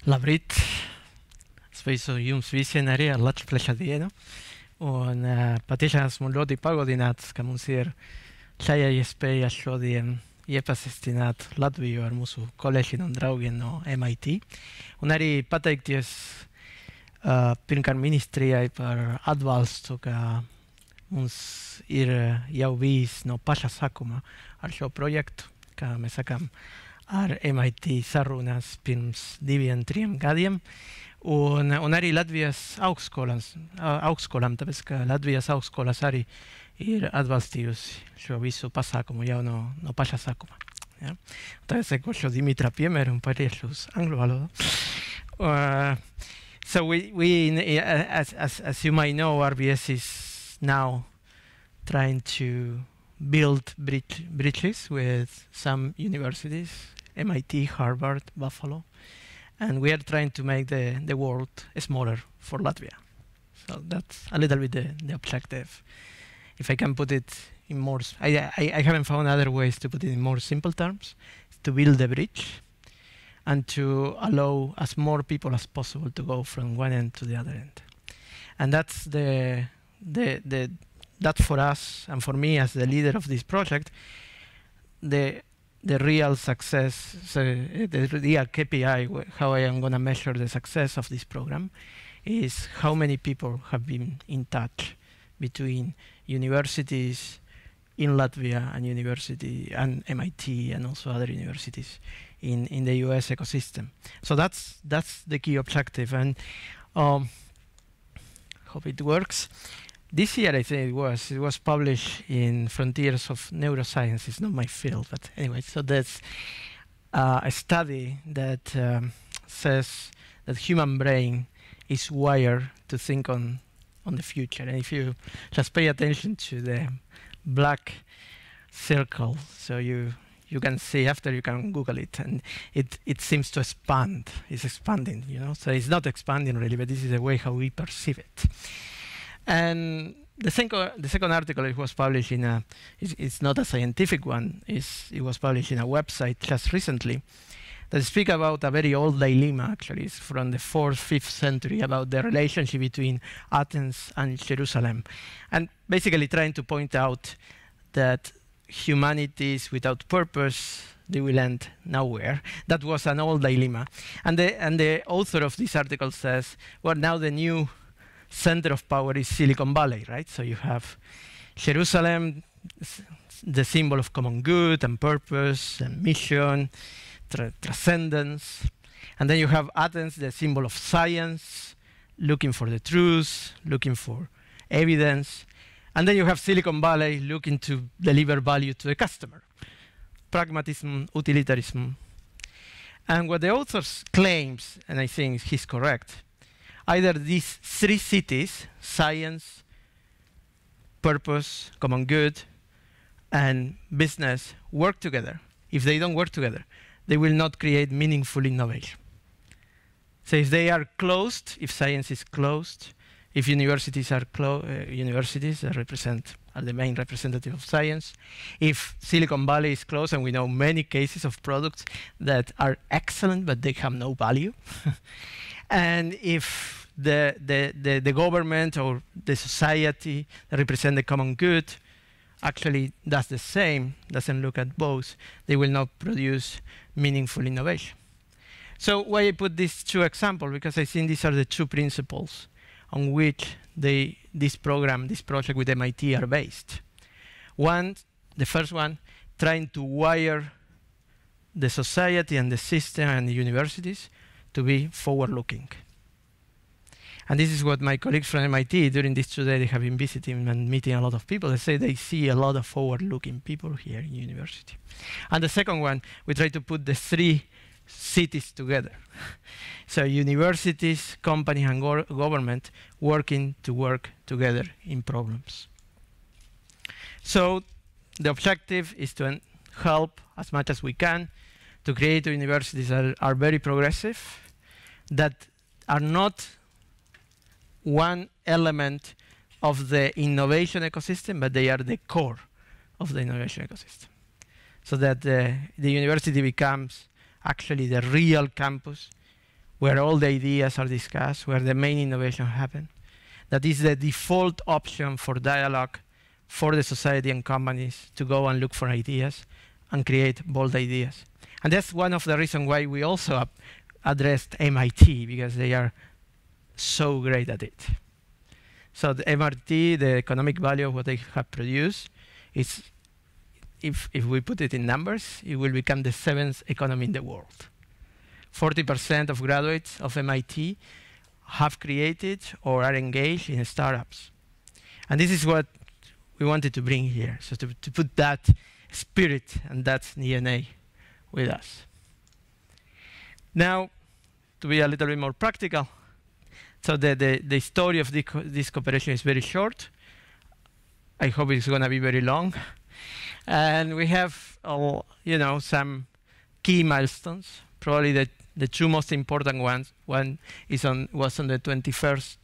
Labrīt! Sveicu jums visiem arī ar Latvijas dienu. Un patiešām esmu ļoti pagodināts, ka mums ir šajā iespēja šodien iepazīstināt Latviju ar mūsu kolēģiem un draugiem no MIT. Un arī pateikties pirmkārt ministrijai par atbalstu, ka mums ir jau bijis no paša sākuma ar šo projektu, kā mēs sakām, ar MIT sarunas pirms 2-3 gadiem. Un arī Latvijas augstskolām, tāpēc ka Latvijas augstskolas arī ir atbalstījusi šo visu pasākumu jau no paša sākuma. Ja? Tagad sekošu Dimitra piemēru un pāriešu uz angļu valodu. So as you might know, RBS is now trying to build bridges with some universities, MIT, Harvard, Buffalo. And we are trying to make the world smaller for Latvia. So that's a little bit the objective. If I can put it in more, I haven't found other ways to put it in more simple terms, to build the bridge and to allow as more people as possible to go from one end to the other end. And that's that for us and for me as the leader of this project, the real success, so the real KPI, how I am going to measure the success of this program, is how many people have been in touch between universities in Latvia and university and MIT and also other universities in the US ecosystem. So that's the key objective, and hope it works. This year, I think it was published in Frontiers of Neuroscience. It's not my field, but anyway, so that's a study that says that human brain is wired to think on the future. And if you just pay attention to the black circle, so you can see after, you can Google it, and it seems to expand. It's expanding, you know. So it's not expanding really, but this is the way how we perceive it. And the second article, it was published in it's not a scientific one, it was published in a website just recently that speaks about a very old dilemma, actually. It's from the 4th, 5th century, about the relationship between Athens and Jerusalem. And basically trying to point out that humanity is without purpose, they will end nowhere. That was an old dilemma. And the author of this article says, well, now the new center of power is Silicon Valley, right? So you have Jerusalem, the symbol of common good and purpose and mission, transcendence. And then you have Athens, the symbol of science, looking for the truth, looking for evidence. And then you have Silicon Valley looking to deliver value to the customer. Pragmatism, utilitarianism. And what the author claims, and I think he's correct, either these three cities, science, purpose, common good, and business, work together. If they don't work together, they will not create meaningful innovation. So if they are closed, if science is closed, if universities are universities that are the main representative of science, if Silicon Valley is closed, and we know many cases of products that are excellent but they have no value, and if the government or the society that represent the common good actually does the same, doesn't look at both, they will not produce meaningful innovation. So why I put these two examples? Because I think these are the two principles on which this project with MIT are based. One, the first one, trying to wire the society and the system and the universities to be forward-looking. And this is what my colleagues from MIT, during this 2 days, they have been visiting and meeting a lot of people. They say they see a lot of forward-looking people here in university. And the second one, we try to put the three cities together. So universities, company, and government working to work together in problems. So the objective is to help as much as we can to create universities that are very progressive, that are not one element of the innovation ecosystem, but they are the core of the innovation ecosystem. So that the university becomes actually the real campus where all the ideas are discussed, where the main innovation happen. That is the default option for dialogue for the society and companies to go and look for ideas and create bold ideas. And that's one of the reasons why we also addressed MIT, because they are so great at it. So the MIT, the economic value of what they have produced, is, if we put it in numbers, it will become the 7th economy in the world. 40% of graduates of MIT have created or are engaged in startups. And this is what we wanted to bring here, so to put that spirit and that DNA with us. Now, to be a little bit more practical, so the story of this cooperation is very short. I hope it's going to be very long. And we have some key milestones. Probably the two most important ones. One was on the 21st,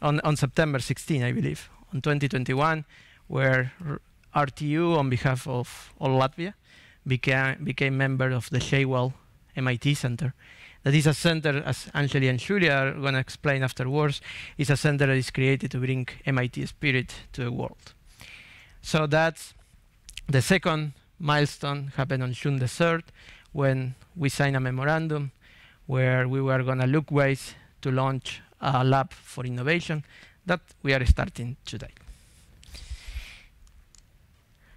on September 16, I believe, on 2021, where RTU, on behalf of all Latvia, became member of the Shaywell MIT Center. That is a center, as Anjali and Julia are going to explain afterwards, is a center that is created to bring MIT spirit to the world. So that's the second milestone, happened on June the 3rd, when we signed a memorandum where we were going to look ways to launch a lab for innovation that we are starting today.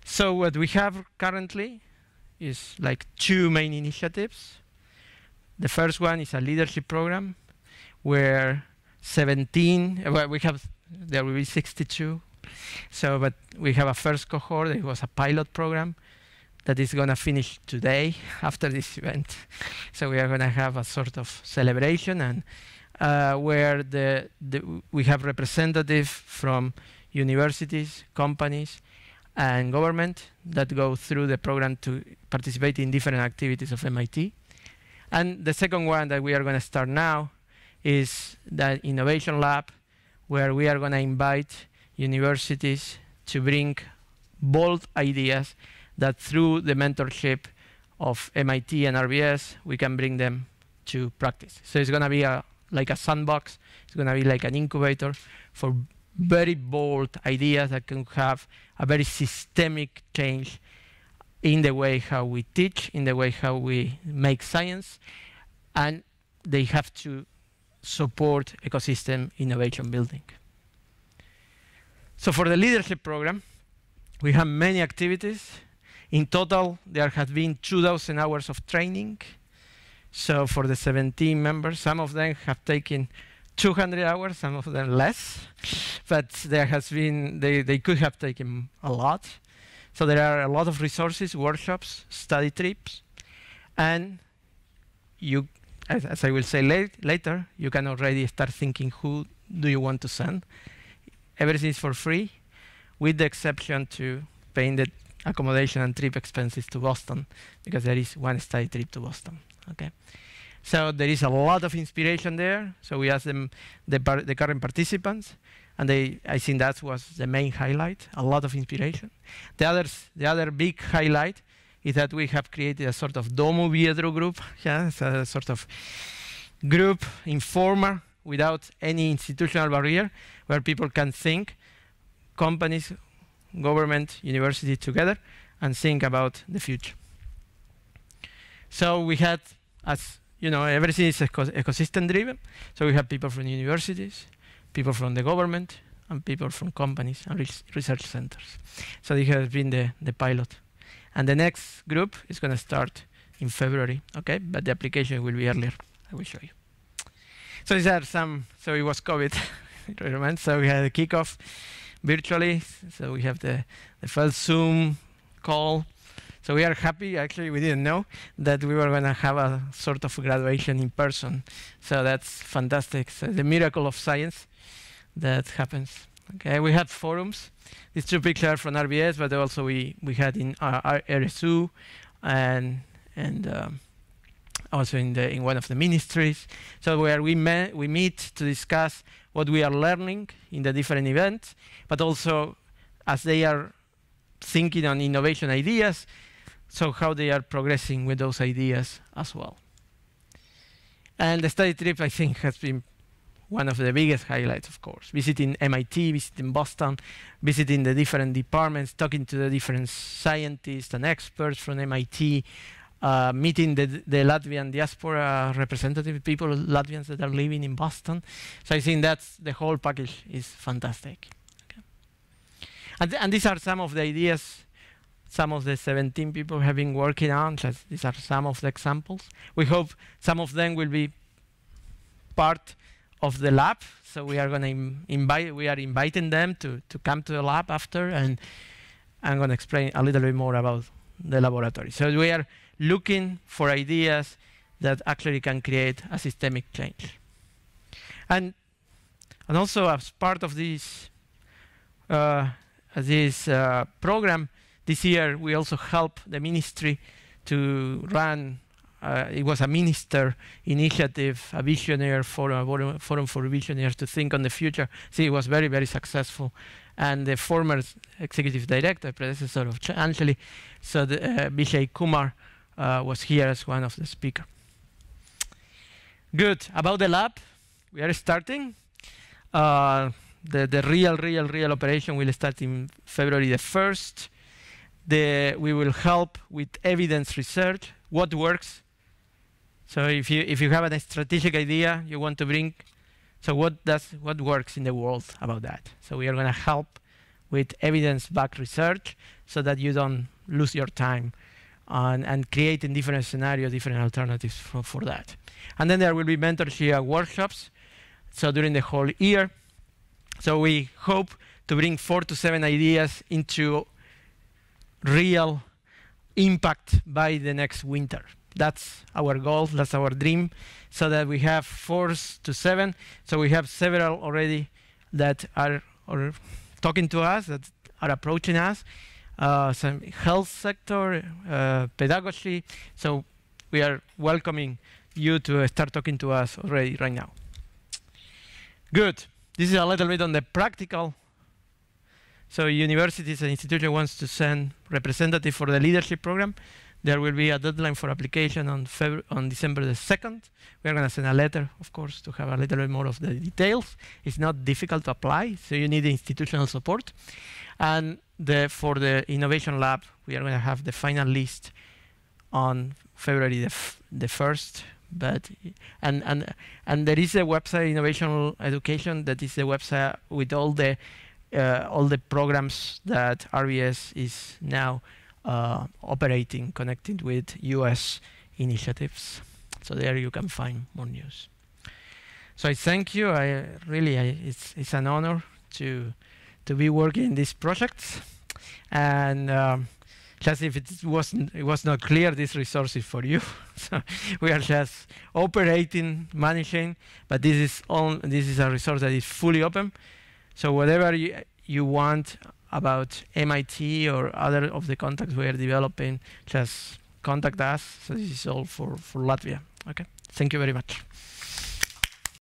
So what we have currently is like two main initiatives. The first one is a leadership program where 17, well, there will be 62. So, but we have a first cohort. It was a pilot program that is going to finish today after this event. So we are going to have a sort of celebration, and where we have representatives from universities, companies, and government that go through the program to participate in different activities of MIT. And the second one that we are going to start now is the innovation lab, where we are going to invite universities to bring bold ideas that through the mentorship of MIT and RBS, we can bring them to practice. So it's going to be like a sandbox. It's going to be like an incubator for very bold ideas that can have a very systemic change in the way how we teach, in the way how we make science, and they have to support ecosystem innovation building. So for the leadership program, we have many activities. In total, there have been 2,000 hours of training. So for the 17 members, some of them have taken 200 hours, some of them less, but there has been, they could have taken a lot. So there are a lot of resources, workshops, study trips, and you, as I will say later, you can already start thinking who do you want to send. Everything is for free, with the exception to paying the accommodation and trip expenses to Boston, because there is one study trip to Boston. Okay, so there is a lot of inspiration there. So we asked them, the current participants, and I think that was the main highlight, a lot of inspiration. The other big highlight is that we have created a sort of Domo Viedro group, yeah, it's a sort of group, informal, without any institutional barrier, where people can think, companies, government, university together, and think about the future. So we had, as you know, everything is ecosystem driven. So we have people from universities, people from the government, and people from companies and research centers. So this has been the pilot. And the next group is going to start in February, okay? But the application will be earlier. I will show you. So these are some, so it was COVID, so we had a kickoff virtually. So we have the first Zoom call. So we are happy. Actually, we didn't know that we were going to have a sort of graduation in person. So that's fantastic. So the miracle of science that happens. Okay, we had forums. These two pictures are from RBS, but also we had in our RSU and also in one of the ministries. So where we meet to discuss what we are learning in the different events, but also as they are thinking on innovation ideas, so how they are progressing with those ideas as well. And the study trip, I think, has been one of the biggest highlights, of course. Visiting MIT, visiting Boston, visiting the different departments, talking to the different scientists and experts from MIT, meeting the Latvian diaspora representative people, Latvians that are living in Boston. So I think that's the whole package is fantastic. Okay. And these are some of the ideas some of the 17 people have been working on. These are some of the examples. We hope some of them will be part of the lab. So we are going to we are inviting them to come to the lab after, and I'm going to explain a little bit more about the laboratory. So we are looking for ideas that actually can create a systemic change. And also as part of this program, this year we also helped the ministry to run, it was a minister initiative, a Visionaire forum for visionaries to think on the future. See, it was very, very successful. And the former executive director, predecessor of Anjali, so the, Vijay Kumar was here as one of the speakers. Good. About the lab, we are starting. The real operation will start in February the 1st. We will help with evidence research, what works. So if you have a strategic idea you want to bring, so what works in the world about that? So we are going to help with evidence-backed research so that you don't lose your time and creating different scenarios, different alternatives for that. And then there will be mentorship workshops, so during the whole year. So we hope to bring 4 to 7 ideas into real impact by the next winter. That's our goal, that's our dream, so that we have 4 to 7. So we have several already that are talking to us, that are approaching us. Some health sector, pedagogy. So we are welcoming you to start talking to us already right now. Good. This is a little bit on the practical. So universities and institutions wants to send representative for the leadership program. There will be a deadline for application on December the 2nd. We are going to send a letter, of course, to have a little bit more of the details. It's not difficult to apply, so you need institutional support. And for the innovation lab, we are going to have the final list on February the 1st. And there is a website, Innovation Education, that is the website with all the programs that RBS is now operating, connected with US initiatives. So there you can find more news. So I thank you. It's an honor to be working in these projects. And just if it was not clear, this resource is for you. So we are just operating, managing, but this is a resource that is fully open. So whatever you want about MIT or other of the contacts we are developing, just contact us. So this is all for Latvia. Okay. Thank you very much.